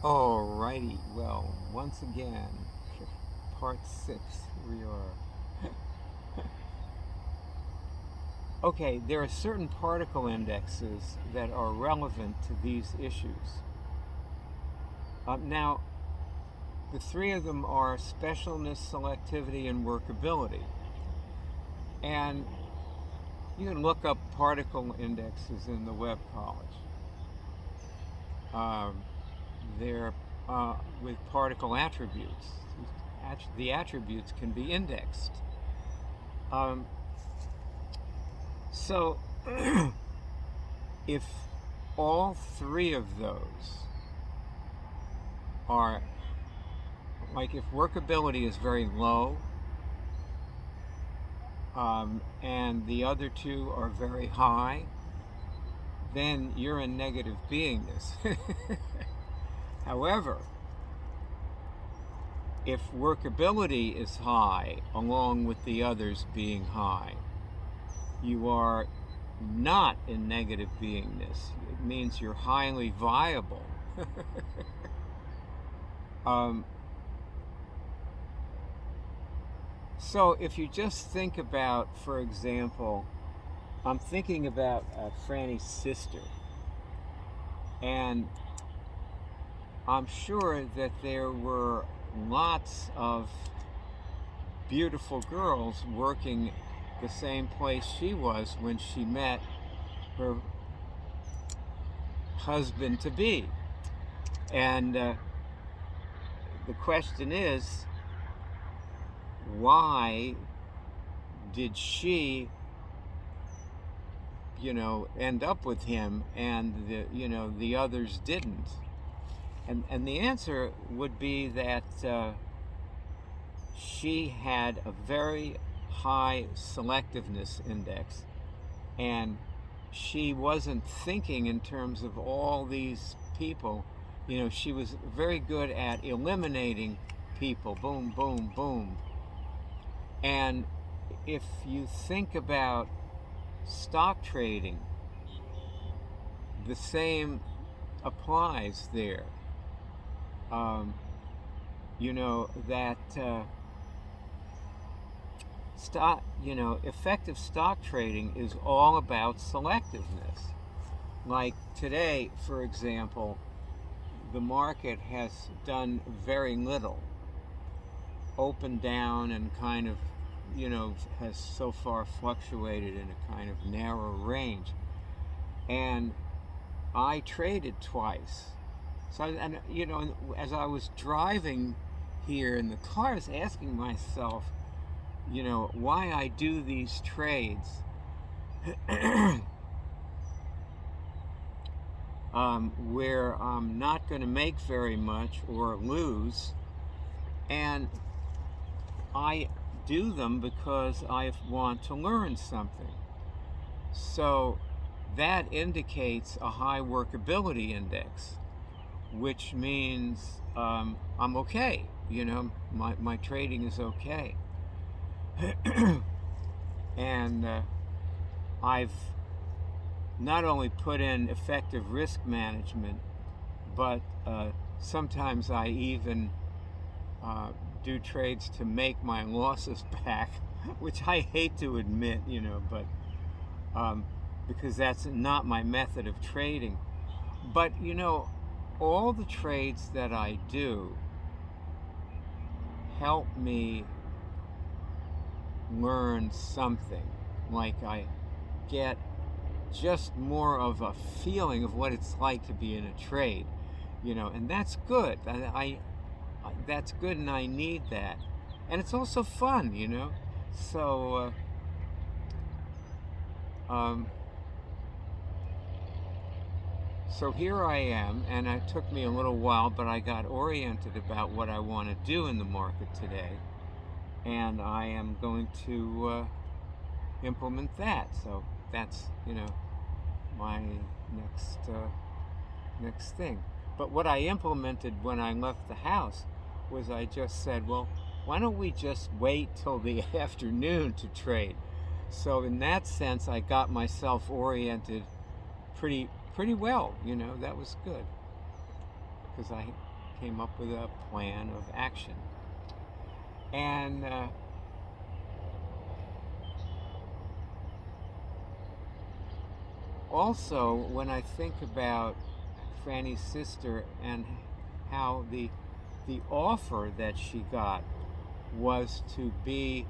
Alrighty, well, once again, part 6, here we are. Okay, there are certain particle indexes that are relevant to these issues. Now, the three of them are specialness, selectivity, and workability. And you can look up particle indexes in the Web College. They're with particle attributes. The attributes can be indexed. Um, so, if all three of those are, like if workability is very low, and the other two are very high, then you're in negative beingness. However, if workability is high along with the others being high, you are not in negative beingness. It means you're highly viable. um, so if you just think about, for example, I'm thinking about Franny's sister, and I'm sure that there were lots of beautiful girls working the same place she was when she met her husband to be. And the question is, why did she, end up with him and the others didn't? And the answer would be that she had a very high selectiveness index, and she wasn't thinking in terms of all these people. She was very good at eliminating people. Boom, boom, boom. And if you think about stock trading, the same applies there. That effective stock trading is all about selectiveness. Like today, for example, the market has done very little, open down, and kind of, has so far fluctuated in a kind of narrow range. And I traded twice. So, and as I was driving here in the car, I was asking myself, why I do these trades where I'm not going to make very much or lose, and I do them because I want to learn something. So that indicates a high workability index, which means I'm okay. My trading is okay. And I've not only put in effective risk management, but sometimes I even do trades to make my losses back, which I hate to admit, but because that's not my method of trading. But all the trades that I do help me learn something. Like I get just more of a feeling of what it's like to be in a trade, and that's good. That's good, and I need that, and it's also fun, So, so here I am, and it took me a little while, but I got oriented about what I want to do in the market today, and I am going to implement that. So that's my next thing. But what I implemented when I left the house was I just said, well, why don't we just wait till the afternoon to trade? So in that sense, I got myself oriented pretty well. That was good because came up with a plan of action. And also, when I think about Franny's sister and how the offer that she got was to be,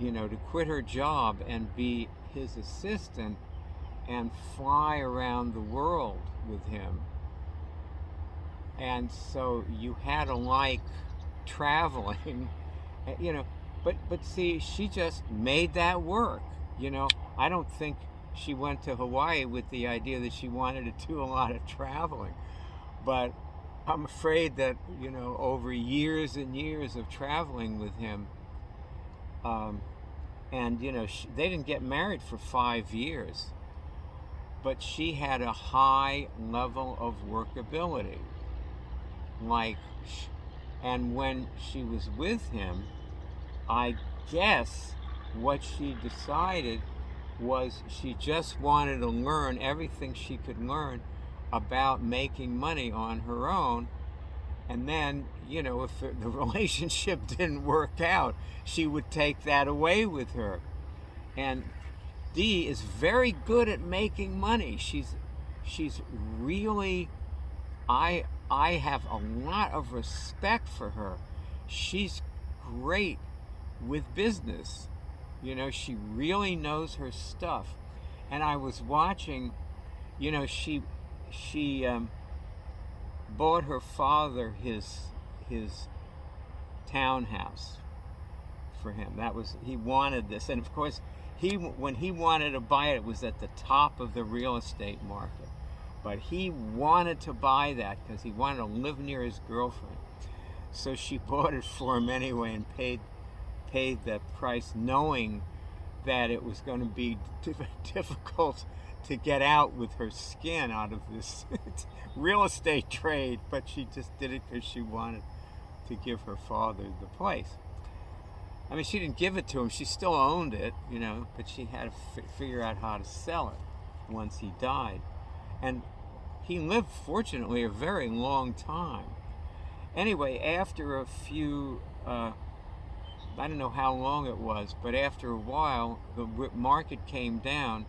to quit her job and be his assistant and fly around the world with him. And so you had to like traveling, but see, she just made that work. I don't think she went to Hawaii with the idea that she wanted to do a lot of traveling. But I'm afraid that, over years and years of traveling with him, and, they didn't get married for 5 years, but she had a high level of workability. And when she was with him, I guess what she decided was she just wanted to learn everything she could learn about making money on her own. And then, if the relationship didn't work out, she would take that away with her. And Dee is very good at making money. She's really, I have a lot of respect for her. She's great with business. She really knows her stuff. And I was watching, she bought her father his townhouse for him. He wanted this, and of course, when he wanted to buy it, it was at the top of the real estate market. But he wanted to buy that because he wanted to live near his girlfriend. So she bought it for him anyway and paid the price, knowing that it was going to be difficult to get out with her skin out of this real estate trade, but she just did it because she wanted to give her father the place. I mean, she didn't give it to him. She still owned it, but she had to figure out how to sell it once he died. And he lived, fortunately, a very long time. Anyway, after a few, I don't know how long it was, but after a while, the market came down,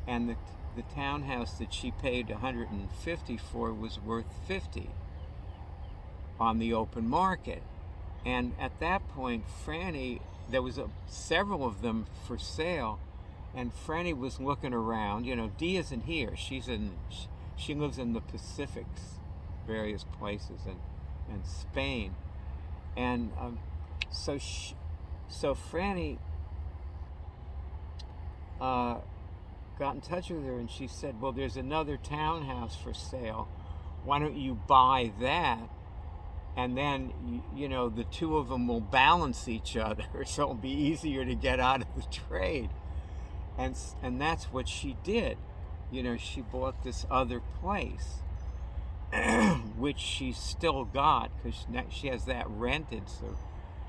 and the townhouse that she paid $150 for was worth $50 on the open market. And at that point, Franny, there was several of them for sale, and Franny was looking around. Dee isn't here. She lives in the Pacifics, various places, and Spain. And so Franny got in touch with her, and she said, well, there's another townhouse for sale. Why don't you buy that? And then, the two of them will balance each other, so it'll be easier to get out of the trade. And that's what she did. She bought this other place, which she still got because she has that rented, so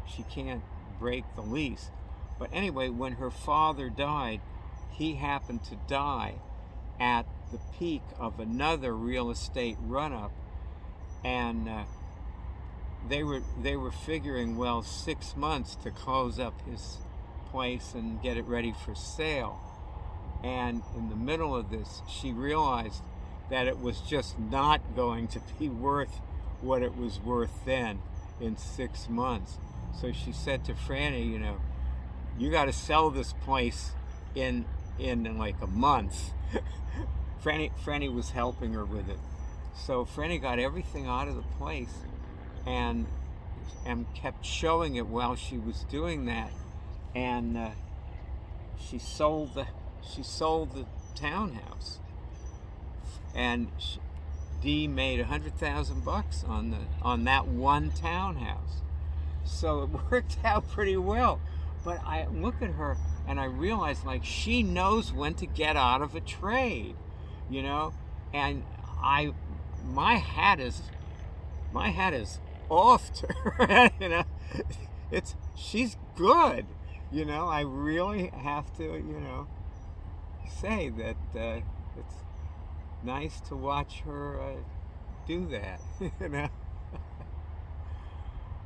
she can't break the lease. But anyway, when her father died, he happened to die at the peak of another real estate run-up, and they were figuring, well, 6 months to close up his place and get it ready for sale. And in the middle of this, she realized that it was just not going to be worth what it was worth then in 6 months. So she said to Franny, you got to sell this place in like a month. Franny was helping her with it. So Franny got everything out of the place and kept showing it while she was doing that. And she sold the townhouse. And Dee made $100,000 on that one townhouse. So it worked out pretty well. But I look at her and I realize, she knows when to get out of a trade, and my hat is off to her. She's good. I really have to, say that it's nice to watch her do that.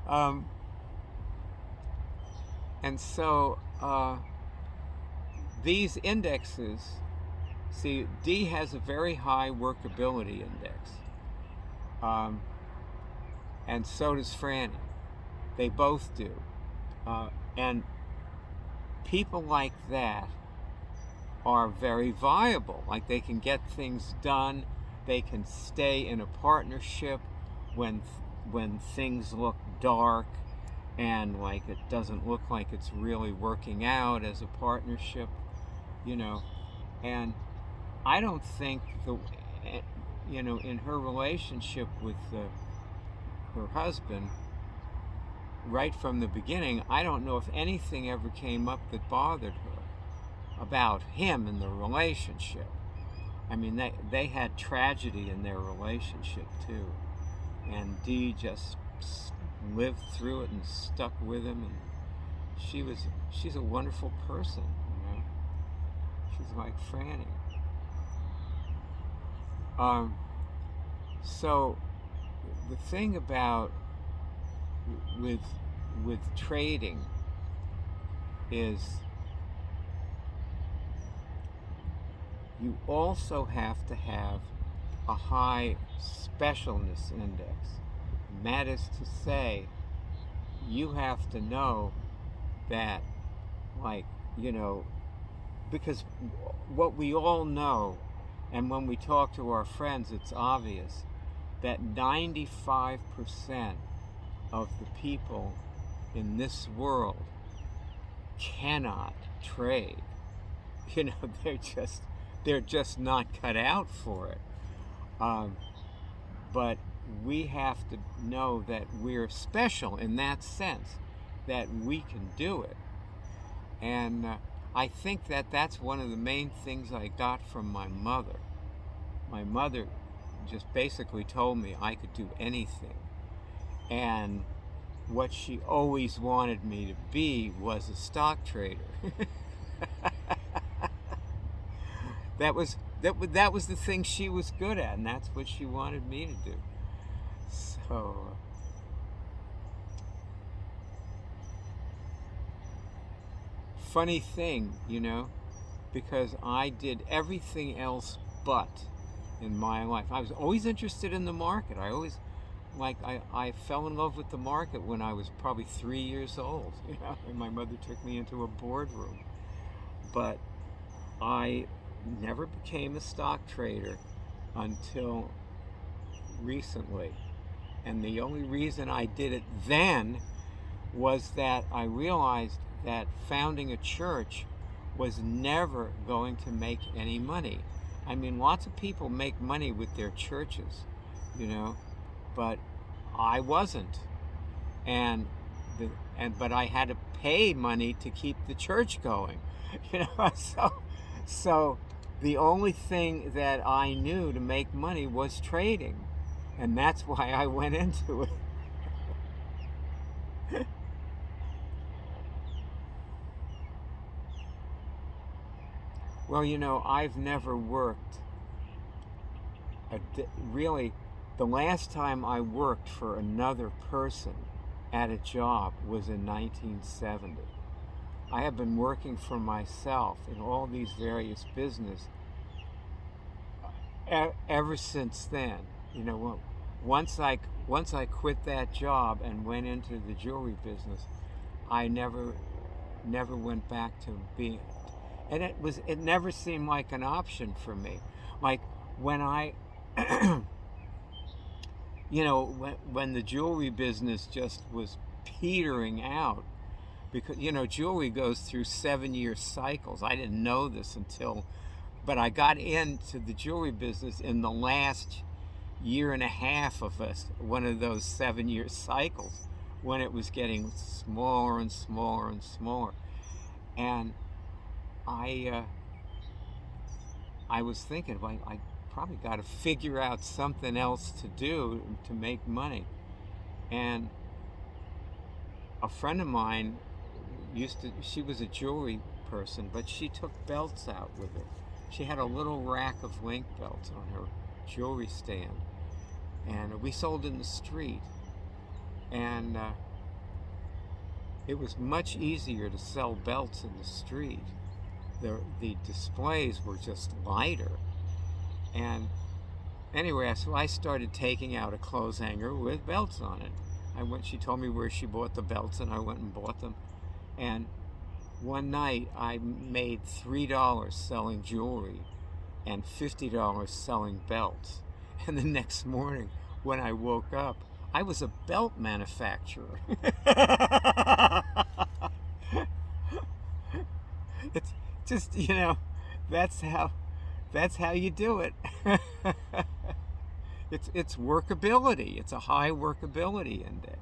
Um, and so these indexes, see, D has a very high workability index, um, and so does Franny. They both do. And people like that are very viable. Like, they can get things done. They can stay in a partnership when things look dark and like it doesn't look like it's really working out as a partnership, you know. And I don't think in her relationship with her husband, right from the beginning, I don't know if anything ever came up that bothered her about him and the relationship. I mean, they had tragedy in their relationship too, and Dee just lived through it and stuck with him, and she's a wonderful person, you know. She's like Franny. So the thing about with trading is you also have to have a high specialness index. And that is to say, you have to know that, like, you know, because what we all know, and when we talk to our friends, it's obvious that 95% of the people in this world cannot trade. You know, they're just not cut out for it. But we have to know that we're special in that sense, that we can do it. And I think that that's one of the main things I got from my mother. My mother just basically told me I could do anything. And what she always wanted me to be was a stock trader. That was the thing she was good at, and that's what she wanted me to do. So funny thing, you know, because I did everything else but in my life. I was always interested in the market. I fell in love with the market when I was probably 3 years old, you know, and my mother took me into a boardroom. But I never became a stock trader until recently. And the only reason I did it then was that I realized that founding a church was never going to make any money. I mean, lots of people make money with their churches, you know, but I wasn't. But I had to pay money to keep the church going, you know. So the only thing that I knew to make money was trading, and that's why I went into it. Well, you know, I've never worked. Really, the last time I worked for another person at a job was in 1970. I have been working for myself in all these various businesses ever since then. You know, once I quit that job and went into the jewelry business, I never went back to being. And it never seemed like an option for me. Like when I, you know, when the jewelry business just was petering out, because, you know, jewelry goes through 7-year cycles. I didn't know this but I got into the jewelry business in the last year and a half of one of those 7-year cycles, when it was getting smaller and smaller and smaller. And I was thinking, I probably got to figure out something else to do to make money. And a friend of mine she was a jewelry person, but she took belts out with her. She had a little rack of link belts on her jewelry stand, and we sold in the street. And it was much easier to sell belts in the street. The displays were just lighter. And anyway, so I started taking out a clothes hanger with belts on it. She told me where she bought the belts, and I went and bought them. And one night I made $3 selling jewelry and $50 selling belts. And the next morning when I woke up, I was a belt manufacturer. It's just, that's how you do it. It's workability. It's a high workability index.